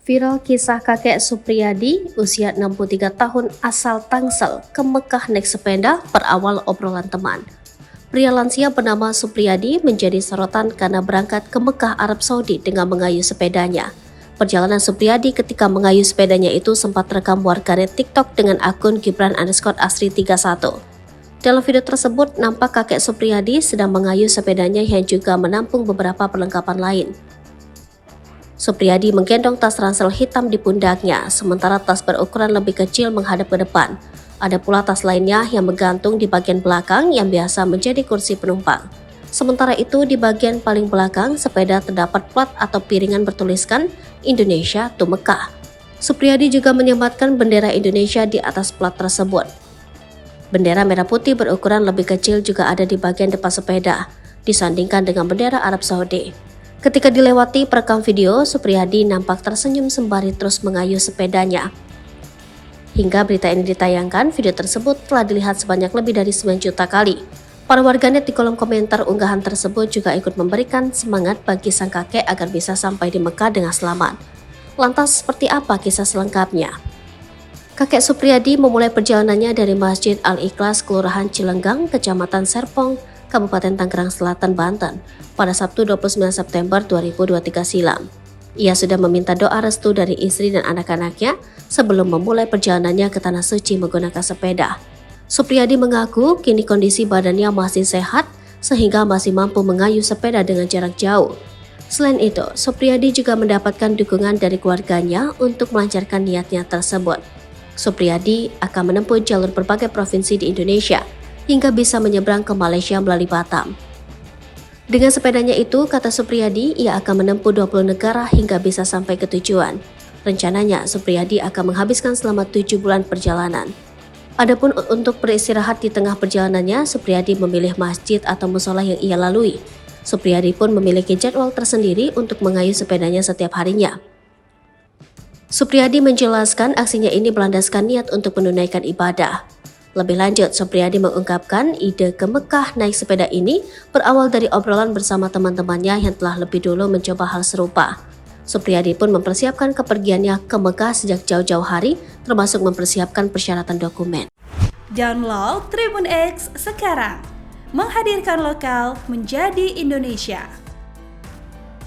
Viral kisah kakek Supriyadi, usia 63 tahun asal Tangsel, ke Mekah naik sepeda berawal obrolan teman. Pria lansia bernama Supriyadi menjadi sorotan karena berangkat ke Mekah, Arab Saudi dengan mengayuh sepedanya. Perjalanan Supriyadi ketika mengayuh sepedanya itu sempat terekam warganet TikTok dengan akun Gibran_Asri31. Dalam video tersebut, nampak kakek Supriyadi sedang mengayuh sepedanya yang juga menampung beberapa perlengkapan lain. Supriyadi menggendong tas ransel hitam di pundaknya, sementara tas berukuran lebih kecil menghadap ke depan. Ada pula tas lainnya yang menggantung di bagian belakang yang biasa menjadi kursi penumpang. Sementara itu, di bagian paling belakang sepeda terdapat plat atau piringan bertuliskan Indonesia to Mekah. Supriyadi juga menyematkan bendera Indonesia di atas plat tersebut. Bendera merah putih berukuran lebih kecil juga ada di bagian depan sepeda, disandingkan dengan bendera Arab Saudi. Ketika dilewati perekam video, Supriyadi nampak tersenyum sembari terus mengayuh sepedanya. Hingga berita ini ditayangkan, video tersebut telah dilihat sebanyak lebih dari 9 juta kali. Para warganet di kolom komentar unggahan tersebut juga ikut memberikan semangat bagi sang kakek agar bisa sampai di Mekah dengan selamat. Lantas seperti apa kisah selengkapnya? Kakek Supriyadi memulai perjalanannya dari Masjid Al-Ikhlas, Kelurahan Cilenggang, Kecamatan Serpong, Kabupaten Tangerang Selatan, Banten, pada Sabtu 29 September 2023 silam. Ia sudah meminta doa restu dari istri dan anak-anaknya sebelum memulai perjalanannya ke Tanah Suci menggunakan sepeda. Supriyadi mengaku kini kondisi badannya masih sehat sehingga masih mampu mengayuh sepeda dengan jarak jauh. Selain itu, Supriyadi juga mendapatkan dukungan dari keluarganya untuk melancarkan niatnya tersebut. Supriyadi akan menempuh jalur berbagai provinsi di Indonesia hingga bisa menyeberang ke Malaysia melalui Batam. Dengan sepedanya itu, kata Supriyadi, ia akan menempuh 20 negara hingga bisa sampai ke tujuan. Rencananya, Supriyadi akan menghabiskan selama 7 bulan perjalanan. Adapun untuk beristirahat di tengah perjalanannya, Supriyadi memilih masjid atau musola yang ia lalui. Supriyadi pun memiliki jadwal tersendiri untuk mengayuh sepedanya setiap harinya. Supriyadi menjelaskan aksinya ini berlandaskan niat untuk menunaikan ibadah. Lebih lanjut, Supriyadi mengungkapkan ide ke Mekah naik sepeda ini berawal dari obrolan bersama teman-temannya yang telah lebih dulu mencoba hal serupa. Supriyadi pun mempersiapkan kepergiannya ke Mekah sejak jauh-jauh hari, termasuk mempersiapkan persyaratan dokumen. Download Tribun X sekarang, menghadirkan lokal menjadi Indonesia.